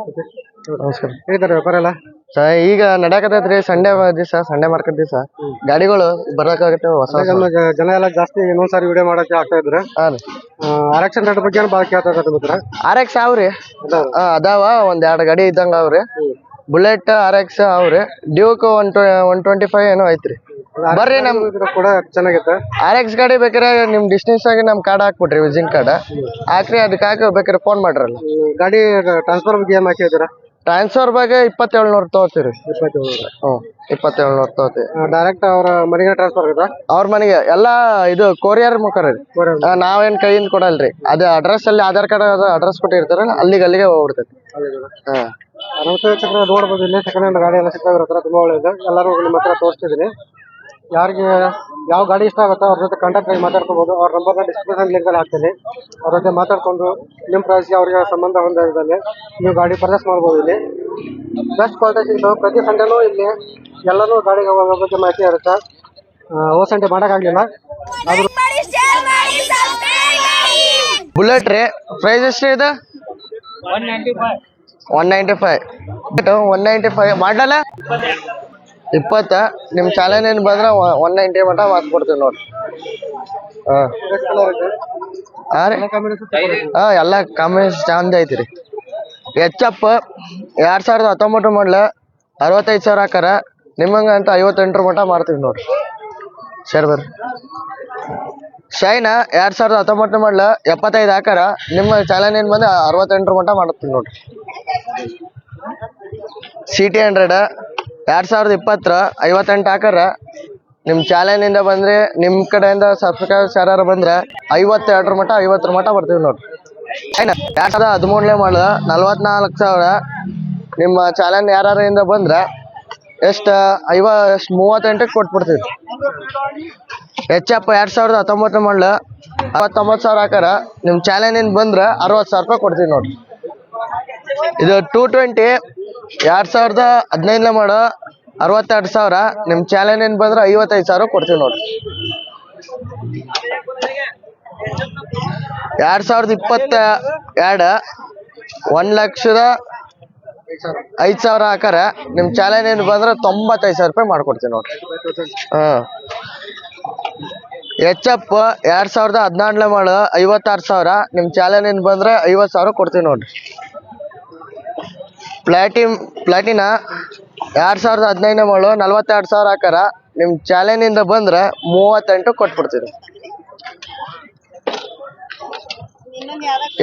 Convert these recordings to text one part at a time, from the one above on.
ನಮಸ್ಕಾರ. ಹೇಗಿದ್ದಾರೆ ವ್ಯಾಪಾರ ಎಲ್ಲ? ಈಗ ನಡ್ಯಾಕತೈತ್ರಿ. ಸಂಡೇ ದಿವಸ, ಸಂಡೇ ಮಾರ್ಕೆಟ್ ದಿವಸ ಗಾಡಿಗಳು ಬರಕಾಗತ್ತೆ. ಹೊಸ ಜನ ಎಲ್ಲ ಜಾಸ್ತಿ ಇನ್ನೊಂದ್ಸಾರಿ ವಿಡಿಯೋ ಮಾಡಕ್ಕೆ ಆಗ್ತಾ ಇದ್ರೆ ಆರಕ್ಷನ್ ರೇಟ್ ಬಗ್ಗೆ ಬಾಳ ಕೇಳ್ತಾ ಇದ್ದಾರೆ. RX ಅವ್ರಿ ಅದಾವ ಒಂದ್ 2 ಗಾಡಿ ಇದ್ದಂಗ ಅವ್ರಿ. ಬುಲೆಟ್ RX ಅವ್ರಿ. ಡ್ಯೂಕ್ 125 ಏನೋ ಐತ್ರಿ. ಬರ್ರಿ ನಮ್ ಕೂಡ ಚೆನ್ನಾಗೈತೆ. RX ಗಾಡಿ ಬೇಕಾರೆ ನಿಮ್ ಡಿಸ್ಟೆನ್ಸ್ ಆಗಿ ನಮ್ ಕಾರ್ಡ್ ಹಾಕ್ಬಿಟ್ರಿ, ವಿಸಿಟಿಂಗ್ ಕಾರ್ಡ್ ಹಾಕ್ರಿ. ಅದಕ್ಕೆ ಹಾಕಿ ಬೇಕಾರೆ ಫೋನ್ ಮಾಡ್ರಲ್ಲ. ಗಾಡಿ ಟ್ರಾನ್ಸ್ಫರ್ ಬಗ್ಗೆ ಏನ್ ಹಾಕಿದ್ದೀರಾ? ಟ್ರಾನ್ಸ್ಫರ್ ಬಗ್ಗೆ 2700 ತಗೋತೀರಿ. 2700 ತಗೋತೀವಿ. ಡೈರೆಕ್ಟ್ ಅವ್ರ ಮನೆಗೆ ಟ್ರಾನ್ಸ್ಫರ್ ಆಗುತ್ತಾ? ಅವ್ರ ಮನೆಗೆ ಎಲ್ಲಾ ಇದು ಕೊರಿಯರ್ ಮುಖಾರ ರೀ. ನಾವೇನ್ ಕೈಯಿಂದ ಕೊಡಲ್ರಿ. ಅದು ಅಡ್ರೆಸ್ ಅಲ್ಲಿ ಆಧಾರ್ ಕಾರ್ಡ್ ಅಡ್ರೆಸ್ ಕೊಟ್ಟಿರ್ತಾರಲ್ಲ, ಅಲ್ಲಿಗೆ ಹೋಗ್ಬಿಡ್ತೈತಿ. ನೋಡ್ಬೋದು ಇಲ್ಲಿ ಸೆಕೆಂಡ್ ಹ್ಯಾಂಡ್ ಗಾಡಿ ಎಲ್ಲ ಸಿಗ್ತಾ ಇರೋ ತುಂಬಾ ಒಳ್ಳೇದು. ಎಲ್ಲರೂ ನಿಮ್ಮ ಹತ್ರ ತೋರಿಸ್ತಿದ್ದೀನಿ. ಯಾರಿಗೆ ಯಾವ ಗಾಡಿ ಇಷ್ಟ ಆಗುತ್ತೋ ಅವ್ರ ಜೊತೆ ಕಾಂಟ್ಯಾಕ್ಟ್ ಆಗಿ ಮಾತಾಡ್ಕೋಬಹುದು. ಅವ್ರ ನಂಬರ್ನ ಡಿಸ್ಕ್ರಿಪ್ಷನ್ ಲಿಂಕ್ ಅಲ್ಲಿ ಹಾಕ್ತೀನಿ. ಅವ್ರ ಜೊತೆ ಮಾತಾಡ್ಕೊಂಡು ನಿಮ್ಮ ಪ್ರೈಸ್ಗೆ ಅವ್ರಿಗೆ ಸಂಬಂಧ ಹೊಂದಿದಲ್ಲಿ ನೀವು ಗಾಡಿ ಪರ್ಚೇಸ್ ಮಾಡ್ಬೋದು. ಇಲ್ಲಿ ಬೆಸ್ಟ್ ಕ್ವಾಲಿಟಿ ಸಿಗ್ತಾವೆ. ಪ್ರತಿ ಸಂಡೇನೂ ಇಲ್ಲಿ ಎಲ್ಲರೂ ಗಾಡಿ ಬಗ್ಗೆ ಮಾಹಿತಿ ಇರುತ್ತೆ. ಹೋದ ಸಂಡೆ ಮಾಡೋಕ್ಕಾಗಲಿಲ್ಲ. ಬುಲೆಟ್ ರೀ ಪ್ರೈಸ್ ಎಷ್ಟು ಇದೆ? 195 ಮಾಡಲ್ಲ 20. ನಿಮ್ ಚಾಲೆಂಜ್ ಏನ್ ಬಂದ್ರ 190 ಮಟ ಮಾಡ್ಕೊಡ್ತೀವಿ ನೋಡ್ರಿ. ಎಲ್ಲ ಕಾಂಬಿನೇಷನ್ ಚಂದ ಐತ್ರಿ. HF 2019 ಮಾಡಲ 65,000 ಹಾಕಾರ. ನಿಮ್ಮಂಗ ಅಂತ 58 ಮಟ ಮಾಡ್ತೀವಿ ನೋಡ್ರಿ. ಸರಿ ಬರ್ರಿ. ಶೈನ 2019 ಮಾಡಲ 75 ಹಾಕಾರ. ನಿಮ್ಮ ಚಾಲೆಂಜ್ ಏನ್ ಬಂದ್ರೆ 68 ಮಟ ಮಾಡ್ತೀವಿ ನೋಡ್ರಿ. CT 100 2020 58 ಹಾಕಾರ. ನಿಮ್ ಚಾಲೆಂಜ್ ಇಂದ ಬಂದ್ರೆ ನಿಮ್ ಕಡೆಯಿಂದ ಸಬ್ಸ್ಕ್ರೈಬರ್ಸ್ ಯಾರು ಬಂದ್ರೆ 52 ಮಟ 50 ಮಟ ಬರ್ತೀವಿ ನೋಡ್ರಿ. 2013 ಮಾಡಲ 44,000. ನಿಮ್ಮ ಚಾಲೆಂಜ್ ಯಾರಿಂದ ಬಂದ್ರೆ ಎಷ್ಟ 38 ಕೊಟ್ಬಿಡ್ತೀವಿ. HF 2019 ಮಾಡಲ 69,000 ಹಾಕಾರ. ನಿಮ್ ಚಾಲೆಂಜ್ ಇಂದ ಬಂದ್ರೆ 60,000 ರೂಪಾಯಿ ಕೊಡ್ತೀವಿ ನೋಡ್ರಿ. ಇದು 220 2015 ಮಾಡೋ 62,000. ನಿಮ್ ಚಾಲೆಂಜ್ ಏನ್ ಬಂದ್ರೆ 55,000 ಕೊಡ್ತೀವಿ ನೋಡ್ರಿ. 2022 1,05,000 ಹಾಕಾರ. ನಿಮ್ ಚಾಲೆಂಜ್ ಏನ್ ಬಂದ್ರೆ 95,000 ರೂಪಾಯಿ ಮಾಡ್ಕೊಡ್ತೀವಿ ನೋಡ್ರಿ. HF 2014 ಮಾಡೋ 56,000. ನಿಮ್ ಚಾಲೆಂಜ್ ಏನ್ ಬಂದ್ರೆ 50,000 ಕೊಡ್ತೀವಿ ನೋಡ್ರಿ. ಪ್ಲಾಟಿನಾ 2015 ಮಾಡೋ 42,000 ಹಾಕಾರ. ನಿಮ್ ಚಾಲೆಂಜ್ ಇಂದ ಬಂದ್ರೆ 38 ಕೊಟ್ಬಿಡ್ತೀವಿ.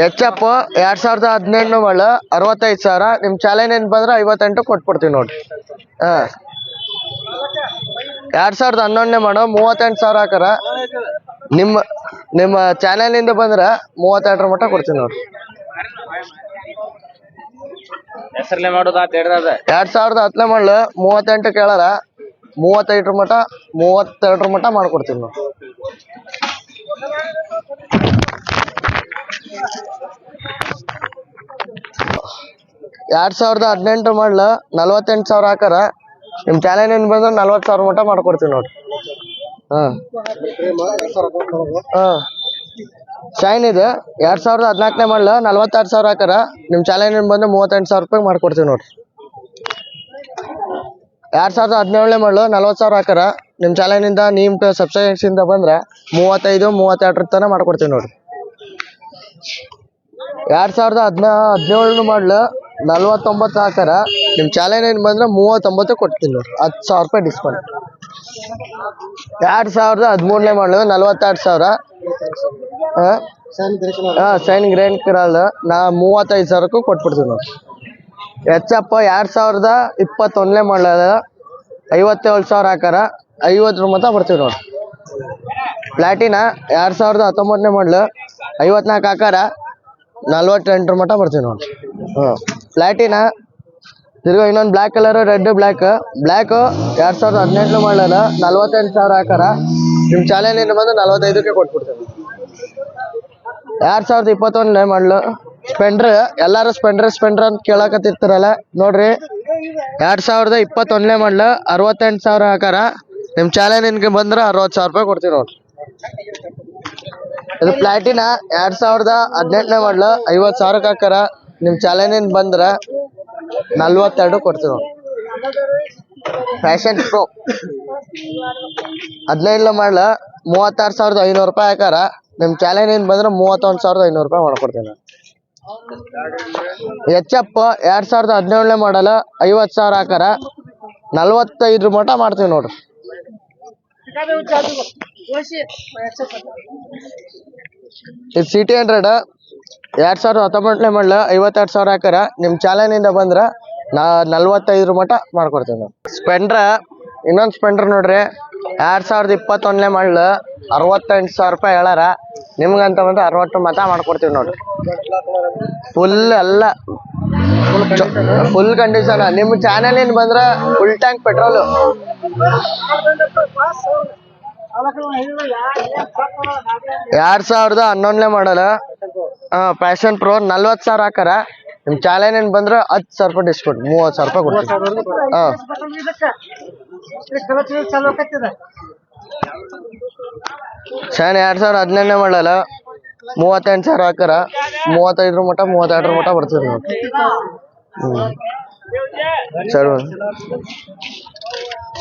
HF 2018 ಮಾಡೋ 65,000. ನಿಮ್ ಚಾಲೆಂಜ್ ಏನ್ ಬಂದ್ರೆ 58 ಕೊಟ್ಬಿಡ್ತೀವಿ ನೋಡ್ರಿ. 2011 ಮಾಡೋ 38,000 ಹಾಕಾರ. ನಿಮ್ಮ ಚಾನೆಲ್ ಇಂದ ಬಂದ್ರೆ 32 ಮಟ ಕೊಡ್ತೀವಿ ನೋಡ್ರಿ. 2010 ಮಾಡಲು 38 ಕೇಳಾರ. 32 ಮಟ ಮಾಡ್ಕೊಡ್ತೀವಿ ನಾವು. 2018 ಮಾಡಲು 48,000 ಹಾಕಾರ. ನಿಮ್ ಚಾಲೆಂಜ್ ಏನ್ ಬಂದ್ರೆ 40,000 ಮಟ ಮಾಡ್ಕೊಡ್ತೀವಿ ನೋಡ್ರಿ. ಶೈನ್ ಇದೆ 2014 ಮಾಡಲ 46,000 ಹಾಕಾರ. ನಿಮ್ ಚಾಲೆಂಜ್ ಏನ್ ಬಂದ್ರೆ 38,000 ರೂಪಾಯಿ ಮಾಡ್ಕೊಡ್ತೀವಿ ನೋಡ್ರಿ. 2017 ಮಾಡಲು 40,000 ಹಾಕಾರ. ನಿಮ್ ಚಾಲೆಂಜ್ ಇಂದ ನಿಮ್ ಸಬ್ಸ್ಕ್ರೈಬರ್ಸ್ ಇಂದ ಬಂದ್ರೆ 35-32 ತನ ಮಾಡ್ಕೊಡ್ತೀವಿ ನೋಡ್ರಿ. 2017 ಮಾಡಲು 49 ಹಾಕಾರ. ನಿಮ್ ಚಾಲೆಂಜ್ ಏನ್ ಬಂದ್ರೆ 39 ಕೊಡ್ತೀನಿ ನೋಡ್ರಿ. 10,000 ರೂಪಾಯಿ ಡಿಸ್ಕೌಂಟ್. 2013 ಮಾಡಲು 42,000. ಸೈನ್ ಗ್ರೈಂಡ್ ಕರಲ್ 35,000 ಕೊಟ್ಬಿಡ್ತೀವಿ ನೋಡ್ರಿ. HF 2021 ಮಾಡಲ 57,000 ಹಾಕಾರ. 50 ಮತ ಬರ್ತೀವಿ ನೋಡ್ರಿ. ಪ್ಲಾಟಿನಾ 2019 ಮಾಡಲು 54 ಹಾಕಾರ. 48 ಮಟ ಬರ್ತೀವಿ ನೋಡ್ರಿ. ಪ್ಲಾಟಿನಾ ತಿರ್ಗಾ ಇನ್ನೊಂದು ಬ್ಲ್ಯಾಕ್ ಕಲರ್, ರೆಡ್ ಬ್ಲ್ಯಾಕ್ 2018 ಮಾಡಲ 48,000 ಹಾಕಾರ. ನಿಮ್ ಚಾಲೆಂಜ್ ಏನ್ ಬಂದ್ರೆ 45 ಕೊಟ್ಬಿಡ್ತೀವಿ. 2021 ಮಾಡಲು ಸ್ಪೆಂಡ್ರ್. ಎಲ್ಲಾರು ಸ್ಪೆಂಡ್ರ್ ಅಂತ ಕೇಳಕತ್ತಿರ್ತಾರಲ್ಲ ನೋಡ್ರಿ. 2021 ಮಾಡಲು 68,000 ಹಾಕಾರ. ನಿಮ್ ಚಾಲೆಂಜ್ ಬಂದ್ರೆ 60,000 ರೂಪಾಯಿ ಕೊಡ್ತೀವಿ ನೋಡ್ರಿ. ಇದು ಪ್ಲಾಟಿನಾ 2018 ಮಾಡಲು 50,000 ಹಾಕಾರ. ನಿಮ್ ಚಾಲೆಂಜ್ ಬಂದ್ರೆ 42 ಕೊಡ್ತೀವಿ ನೋಡಿ. ಫ್ಯಾಷನ್ ಪ್ರೋ 15 ಮಾಡಲ 36,500 ರೂಪಾಯಿ ಹಾಕಾರ. ನಿಮ್ಮ ಚಾಲೆಂಜಿಂದ ಬಂದ್ರೆ 31,500 ರೂಪಾಯಿ ಮಾಡ್ಕೊಡ್ತೀನಿ. HF 2017 ಮಾಡಲ 50,000 ಹಾಕಾರ 45 ಮಟ ಮಾಡ್ತೀವಿ ನೋಡ್ರಿ. ಇದು CT 100 2019 ಮಾಡಲ 52,000 ಹಾಕಾರ. ನಿಮ್ಮ ಚಾಲೆಂಜಿಂದ ಬಂದ್ರೆ 45 ಮಟ ಮಾಡ್ಕೊಡ್ತೀವಿ ನಾವು. ಸ್ಪೆಂಡ್ರ ಇನ್ನೊಂದು ಸ್ಪೆಂಡ್ರ್ ನೋಡ್ರಿ 2021 ಮಾಡಲ 68,000 ರೂಪಾಯಿ ಹೇಳಾರ. ನಿಮ್ಗಂತ ಬಂದ್ರೆ 60 ಮತ ಮಾಡ್ಕೊಡ್ತೀವಿ ನೋಡ್ರಿ. ಫುಲ್ ಎಲ್ಲ ಫುಲ್ ಕಂಡೀಷನ್. ನಿಮ್ಮ ಚಾನೆಲಿಂದ ಬಂದ್ರೆ ಫುಲ್ ಟ್ಯಾಂಕ್ ಪೆಟ್ರೋಲು. 2011 ಮಾಡಲ ಪ್ಯಾಷನ್ ಪ್ರೋ 40,000 ಹಾಕಾರ. ನಿಮ್ಮ ಚಾಲೆಂಜಿಂದ ಬಂದ್ರೆ 10,000 ರೂಪಾಯಿ ಡಿಸ್ಕೌಂಟ್, 30,000 ರೂಪಾಯಿ ಕೊಡ್ತೀವಿ. ಶಾನ್ 2018 ಮಾಡಲ್ಲ 38,000 ಹಾಕಾರ 35 ಮಟ 32 ಮಟ ಬರ್ತದೆ ನೋಡಿ. ಸರಿ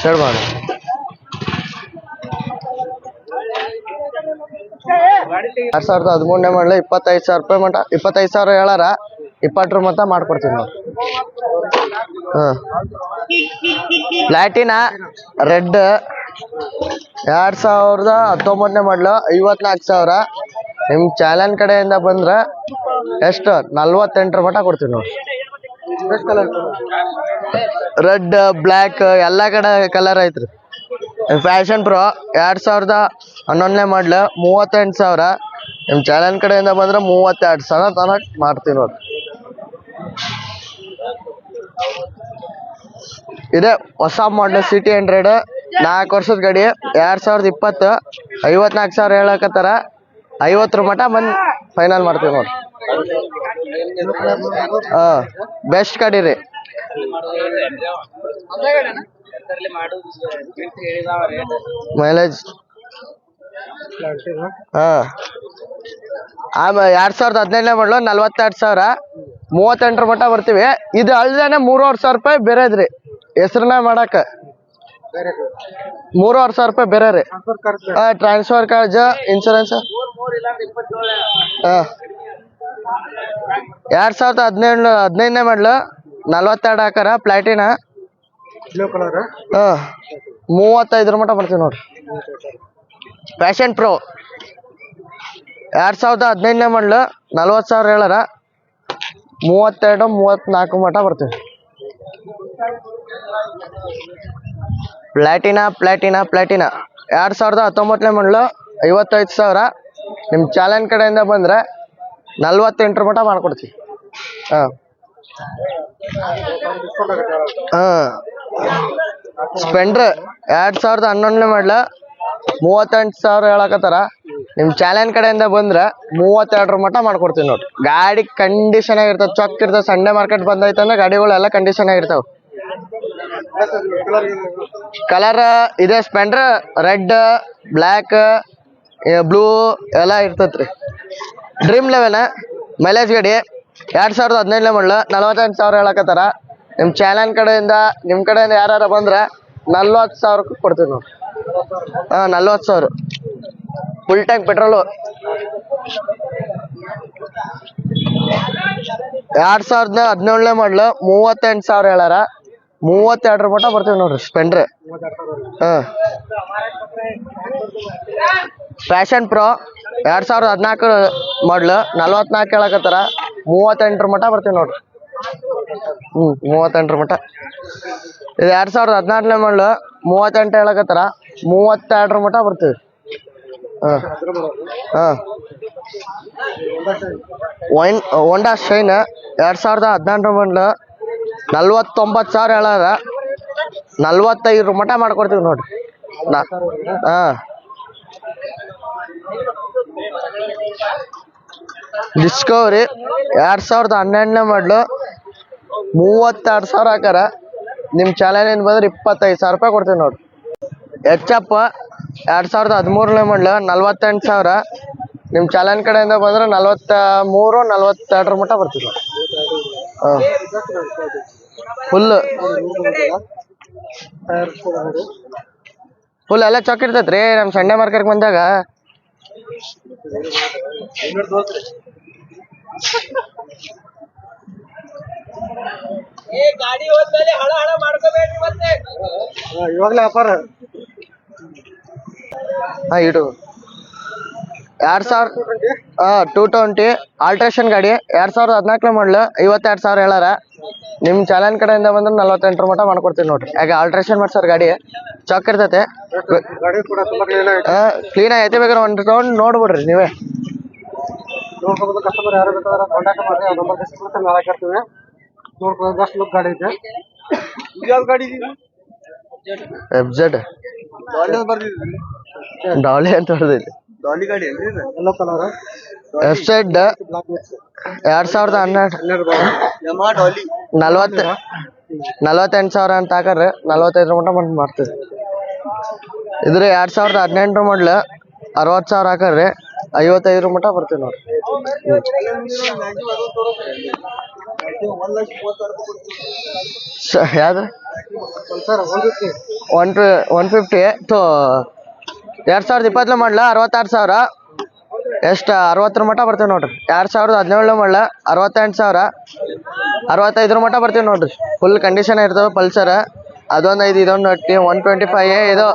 ಸರಿ ಮಾಡಿ 2013 ಮಾಡಲ 25,000 ರೂಪಾಯಿ ಮಟ 25,000 ಹೇಳಾರ. 20 ಮತ ಮಾಡ್ಕೊಡ್ತೀವಿ ನಾವು. ಪ್ಲಾಟಿನಾ ರೆಡ್ 2019 ಮಾಡಲ 54,000. ನಿಮ್ಮ ಚಾಲೆಂಜ್ ಕಡೆಯಿಂದ ಬಂದ್ರೆ ಎಷ್ಟು 48 ಮಟ ಕೊಡ್ತೀವಿ ನೋಡಿ. ರೆಡ್ ಬ್ಲ್ಯಾಕ್ ಎಲ್ಲ ಕಡೆ ಕಲರ್ ಐತ್ರಿ. ಫ್ಯಾಷನ್ ಪ್ರೋ 2011 ಮಾಡಲ 38,000. ನಿಮ್ಮ ಚಾಲೆಂಜ್ ಕಡೆಯಿಂದ ಬಂದ್ರೆ 32,000 ತನಕ ಮಾಡ್ತೀವಿ ನೋಡಿ. ಇದೆ ಹೊಸ ಮಾಡಲ್ CT 100 4 ವರ್ಷದ ಗಾಡಿ 2020 54,000 ಹೇಳಕತ್ತಾರ. 50 ಮಟ ಬಂದು ಫೈನಲ್ ಮಾಡ್ತೀವಿ ನೋಡಿ. ಬೆಸ್ಟ್ ಗಾಡಿ ರೀ. ಮೈಲೇಜ್ 2015 ಮಾಡಲು 42,000 38 ಮಟ ಬರ್ತೀವಿ. ಇದು ಅಲ್ದೇನೆ 3,500 ರೂಪಾಯಿ ಬೇರೆದ್ರಿ. ಹೆಸ್ರನ್ನ ಮಾಡಕ 3,500 ರೂಪಾಯಿ ಬೇರೆ ರೀ. ಟ್ರಾನ್ಸ್ಫರ್ ಚಾರ್ಜ್ ಇನ್ಶೂರೆನ್ಸ್ 2015 ಮಾಡಲು 42 ಹಾಕಾರ. ಪ್ಲಾಟಿನಾ 35 ಮಟ ಬರ್ತೀವಿ ನೋಡ್ರಿ. ಪ್ಯಾಷನ್ ಪ್ರೋ 2015 ಮಾಡಲು 40,000 ಹೇಳಾರ. 32 34 ಮಟ ಬರ್ತೀವಿ. ಪ್ಲಾಟಿನಾ 2019 ಮಾಡಲು 55,000. ನಿಮ್ಮ ಚಾಲೆಂಜ್ ಕಡೆಯಿಂದ ಬಂದ್ರೆ 48 ಮಟ ಮಾಡ್ಕೊಡ್ತೀವಿ. ಸ್ಪೆಂಡ್ರ್ 2011 ಮಾಡಲ 38,000 ಹೇಳಕತ್ತಾರ. ನಿಮ್ಮ ಚಾಲೆಂಜ್ ಕಡೆಯಿಂದ ಬಂದ್ರೆ 32 ಮಟ ಮಾಡ್ಕೊಡ್ತೀವಿ ನೋಡ್ರಿ. ಗಾಡಿ ಕಂಡೀಷನ್ ಆಗಿರ್ತದೆ, ಚೊಕ್ ಇರ್ತದೆ. ಸಂಡೇ ಮಾರ್ಕೆಟ್ ಬಂದೈತಂದ್ರೆ ಗಾಡಿಗಳೆಲ್ಲ ಕಂಡೀಷನ್ ಆಗಿರ್ತಾವ. ಕಲರ್ ಇದೆ ಸ್ಪೆಂಡ್ರ್ ರೆಡ್ ಬ್ಲ್ಯಾಕ್ ಬ್ಲೂ ಎಲ್ಲ ಇರ್ತೈತ್ರಿ. ಡ್ರೀಮ್ 11 ಮೈಲೇಜ್ ಗಾಡಿ 2015 ಮಾಡಲ 48,000 ಹೇಳಕತ್ತಾರ. ನಿಮ್ಮ ಚಾಲೆಂಜ್ ಕಡೆಯಿಂದ ನಿಮ್ಮ ಕಡೆಯಿಂದ ಯಾರು ಬಂದ್ರೆ 40,000 ಕೊಡ್ತೀವಿ ನೋಡಿ. 40,000 ಫುಲ್ ಟ್ಯಾಂಕ್ ಪೆಟ್ರೋಲು. 2017 ಮಾಡಲು 38,000 ಹೇಳಾರ. 32 ಮಟ ಬರ್ತೀವಿ ನೋಡ್ರಿ ಸ್ಪೆಂಡ್ರ್. ಫ್ಯಾಷನ್ ಪ್ರೋ 2014 ಮಾಡಲು 44 ಹೇಳಕತ್ತಾರ. 38 ಮಟ ಬರ್ತೀವಿ ನೋಡ್ರಿ. 38 ಮಟ. ಇದು 2014 ಮಾಡಲು 38 ಹೇಳಕತ್ತಾರ. 32 ಮಟ ಬರ್ತೀವಿ. ಹೋಂಡಾ ಶೈನ್ 2016 ಮಾಡಲು 49,000 ಹೇಳಾರ. 45 ಮಟ ಮಾಡ್ಕೊಡ್ತೀವಿ ನೋಡ್ರಿ. ಡಿಸ್ಕವರಿ 2012 ಮಾಡಲು 32,000 ಹಾಕಾರ. ನಿಮ್ಮ ಚಾಲೆಂಜಿಂದ ಬಂದ್ರೆ 25,000 ರೂಪಾಯಿ ಕೊಡ್ತೀವಿ ನೋಡ್ರಿ. HF 2013 ಮಾಡಲು 48,000. ನಿಮ್ಮ ಚಾಲೆಂಜ್ ಕಡೆಯಿಂದ ಬಂದ್ರೆ 43 42 ಮಟ ಬರ್ತೀವಿ ನೋಡಿ. ಹಾಂ ಫುಲ್ ಟೈರ್ ಫುಲ್ ಎಲ್ಲ ಚೊಕ್ ಇರ್ತೈತ್ರಿ ನಮ್ಮ ಸಂಡೆ ಮಾರ್ಕೆಟ್ ಬಂದಾಗ. ಇವಾಗಲೇ ವ್ಯಾಪಾರ ಹಾಂ ಇಡು 2000 220 ಆಲ್ಟ್ರೇಷನ್ ಗಾಡಿ 2014 ಮಾಡಲು 52,000 ಹೇಳಾರ. ನಿಮ್ಮ ಚಾಲನ್ ಕಡೆಯಿಂದ ಬಂದ್ರೆ 48 ಮಟ್ಟ ಮಾಡ್ಕೊಡ್ತೀವಿ ನೋಡ್ರಿ. ಯಾಕೆ ಆಲ್ಟ್ರೇಷನ್ ಮಾಡ್ಸೋರು ಗಾಡಿ ಚೊಕ್ ಇರ್ತೈತೆ, ಗಾಡಿ ಕೂಡ ತುಂಬಾ ಕ್ಲೀನ್ ಆಗಿ ಕ್ಲೀನ್ ಐತೆ. ಬೇಕಾದ್ರೆ ಒಂದು ರೌಂಡ್ ನೋಡ್ಬಿಡ್ರಿ ನೀವೇ. ನೋಡ್ಕೋಬೋದು. ಕಸ್ಟಮರ್ ಯಾರು ಬೇಕಾದ್ರೆ ಕಾಂಟ್ಯಾಕ್ಟ್ ಮಾಡಿ, ಅವ್ರ ನಂಬರ್ ಡಿಸ್ಕ್ರಿಪ್ಷನ್ ಮೇಲೆ ಹಾಕಿರ್ತೀವಿ. ನೋಡ್ಕೊಳ್ಳೋದು ಬೆಸ್ಟ್ ಲುಕ್ ಗಾಡಿ ಇದೆ. ಯಾವ ಗಾಡಿ FZ ಡಾಲಿ ಅಂತ ಹೊಡೆದೈತಿ. ಡಾಲಿ ಗಾಡಿ ಏನ್ರಿ ಇದು? Yellow colour FZ black mix 2012 Yamaha Dolly 48,000 ಅಂತ ಹಾಕರ್ರಿ. 45 ಮಟ್ಟ ಮಾಡ್ತೀವಿ. ಇದ್ರೆ 2018 ಮಾಡಲು 60,000 ಹಾಕರ್ರಿ. 55 ಮಟ್ಟ ಬರ್ತೀವಿ ನೋಡ್ರಿ. ಯಾವ್ದು ಸರ್ 150 2020 ಮಾಡಲ 66,000. ಎಷ್ಟು 60 ಮಟ್ಟ ಬರ್ತೀವಿ ನೋಡ್ರಿ. 2017 ಮಾಡಲ 68,000. 65 ಮಟ್ಟ ಬರ್ತೀವಿ ನೋಡ್ರಿ. ಫುಲ್ ಕಂಡೀಷನ್ ಇರ್ತವೆ. ಪಲ್ಸರ್ ಅದೊಂದು 5 ಇದೊಂದು 125 ಇದು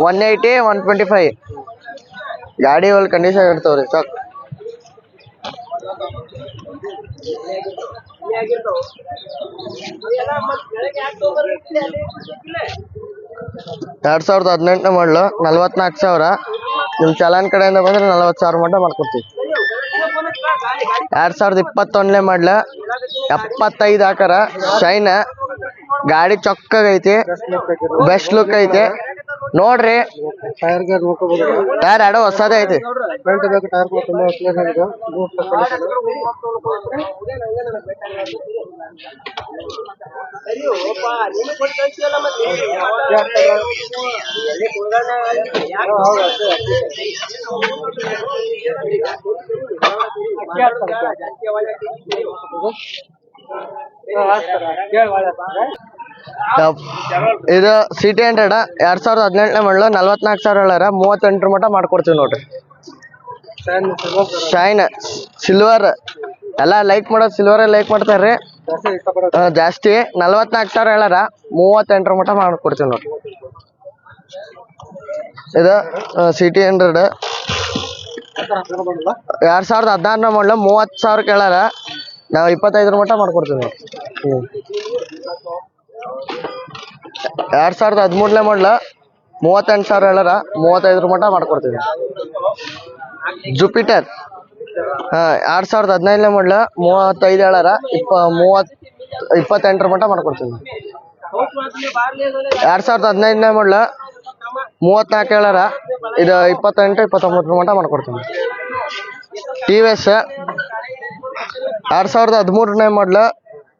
180 125 ಗಾಡಿ ಒಳ್ಳೆ ಕಂಡೀಷನ್ ಇರ್ತಾವ್ರಿ. ಸಾಕು 2018 ಮಾಡಲು 44,000. ನಿಮ್ಮ ಚಾಲನ್ ಕಡೆಯಿಂದ ಬಂದ್ರೆ 40,000 ಮಟ್ಟ ಮಾಡ್ಕೊಡ್ತೀವಿ. 2021 ಮಾಡಲು 75 ಹಾಕಾರ. ಶೈನ್ ಗಾಡಿ ಚೊಕ್ಕಾಗೈತಿ, ಬೆಸ್ಟ್ ಲುಕ್ ಐತಿ ನೋಡ್ರಿ. ಟೈರ್ ಗೆ ನೋಡ್ಕೋಬಹುದು. ಟೈರ್ ಎರಡೂ ಹೊಸದೇ ಐತಿ. ಫ್ರಂಟ್ ಬ್ಯಾಕ್ ಟೈರ್ ಕೂಡ ತುಂಬಾ ಕ್ಲೀನ್ ಆಗಿದೆ. ಇದು ಸಿಟಿ 100 2018 ಮಾಡಲು 44,000 ಹೇಳಾರ. 38 ಮಟ್ಟ ಮಾಡ್ಕೊಡ್ತೀವಿ ನೋಡ್ರಿ. ಶೈನ್ ಸಿಲ್ವರ್ ಎಲ್ಲ ಲೈಕ್ ಮಾಡೋದು ಸಿಲ್ವರ್ ಲೈಕ್ ಮಾಡ್ತಾರ್ರಿ ಜಾಸ್ತಿ. 44,000 ಹೇಳಾರ. 38 ಮಟ್ಟ ಮಾಡ್ಕೊಡ್ತೀವಿ ನೋಡ್ರಿ. ಇದು ಸಿಟಿ 100 2016 ಮಾಡಲು 30,000 ಕೇಳಾರ. ನಾವು 25 ಮಟ್ಟ ಮಾಡ್ಕೊಡ್ತೀವಿ ನೋಡ್ರಿ. 2013 ಮಾಡಲು 38,000 ಹೇಳಾರ. 35 ಮಟ್ಟ ಮಾಡ್ಕೊಡ್ತೀವಿ. ಜುಪಿಟರ್ 2015 ಮಾಡಲು 35 ಹೇಳಾರ. 28 ಮಟ್ಟ ಮಾಡ್ಕೊಡ್ತೀವಿ. 2015 ಮಾಡಲು 34 ಹೇಳಾರ. ಇದು 28 29 ಮಟ್ಟ ಮಾಡ್ಕೊಡ್ತೀವಿ. TVS 2013 ಮಾಡಲು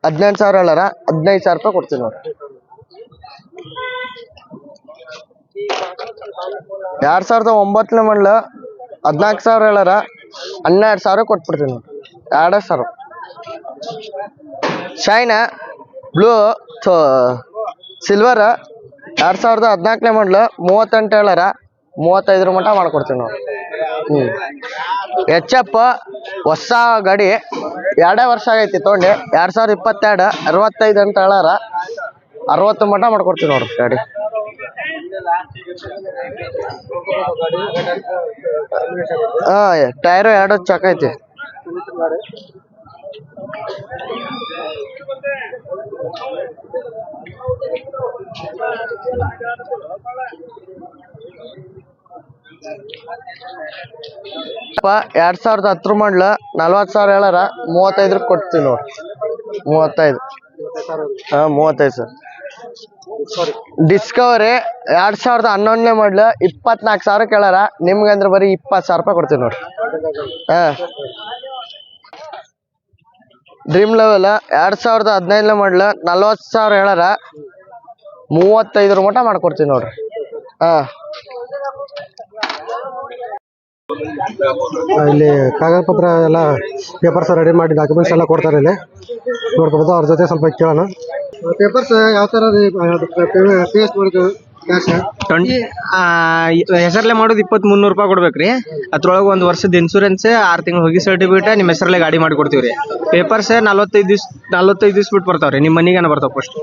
18,000 ಹೇಳಾರ. 15,000 ರೂಪಾಯಿ ಕೊಡ್ತೀವಿ ನೋಡ್ರಿ. 2009 ಮಾಡಲು 14,000 ಹೇಳಾರ. 12,000 ಕೊಟ್ಬಿಡ್ತೀವಿ ನೋಡ್ರಿ. 2,000 ಶೈನ್ ಬ್ಲೂ ಸಿಲ್ವರ್ 2014 ಮಾಡಲು 38 ಹೇಳಾರ. 35 ಮಟ್ಟ ಮಾಡ್ಕೊಡ್ತೀವಿ ನಾವು. HF ಹೊಸ ಗಾಡಿ 2 ವರ್ಷ ಆಗೈತಿ ತೊಗೊಂಡು. 2022 65 ಅಂತ ಹೇಳಾರ. 60 ಮಟ್ಟ ಮಾಡ್ಕೊಡ್ತೀವಿ ನೋಡ್ರಿ ಗಾಡಿ. ಟೈರು 2 ಚಕ್ ಐತಿ. ಅಪ್ಪ 2010 ಮಾಡಲು 40,000 ಹೇಳಾರ. 35 ಕೊಡ್ತೀವಿ ನೋಡ್ರಿ. 35 35 ಸರ್. ಡಿಸ್ಕವರಿ 2011 ಮಾಡಲು 24,000 ಕೇಳಾರ. ನಿಮ್ಗೆ ಅಂದ್ರೆ ಬರೀ 20,000 ರೂಪಾಯಿ ಕೊಡ್ತೀವಿ ನೋಡ್ರಿ. ಡ್ರೀಮ್ ಲೆವೆಲ್ 2015 ಮಾಡಲು 40,000 ಹೇಳಾರ. 35 ಮಟ್ಟ ಮಾಡ್ಕೊಡ್ತೀವಿ ನೋಡ್ರಿ. ಇಲ್ಲಿ ಕಾಗದ ಪತ್ರ ಎಲ್ಲ ಪೇಪರ್ಸ್ ರೆಡಿ ಮಾಡಿ ಡಾಕ್ಯುಮೆಂಟ್ಸ್ ಎಲ್ಲ ಕೊಡ್ತಾರೆ ಇಲ್ಲಿ ನೋಡ್ಕೋಬೋದು. ಅವ್ರ ಜೊತೆ ಸ್ವಲ್ಪ ಕೇಳೋಣ. ಪೇಪರ್ಸ್ ಯಾವ ಥರ ಪೇಸ್ಟ್ ಮಾಡೋದು ಕ್ಯಾಶ್? ಹೆಸರಲ್ಲೇ ಮಾಡೋದು 2300 ರೂಪಾಯಿ ಕೊಡ್ಬೇಕ್ರಿ. ಅದ್ರೊಳಗೆ 1 ವರ್ಷದ ಇನ್ಶೂರೆನ್ಸ್, 6 ತಿಂಗಳು ಹೋಗಿ ಸರ್ಟಿಫಿಕೇಟ್, ನಿಮ್ಮ ಹೆಸರಲ್ಲೇ ಗಾಡಿ ಮಾಡಿ ಕೊಡ್ತೀವಿ ರೀ. ಪೇಪರ್ಸ್ 45 ದಿವ್ಸ ಬಿಟ್ಟು ಬರ್ತಾವ್ರಿ. ನಿಮ್ಮ ಮನೆಗೇನ ಬರ್ತಾವ ಫಸ್ಟ್.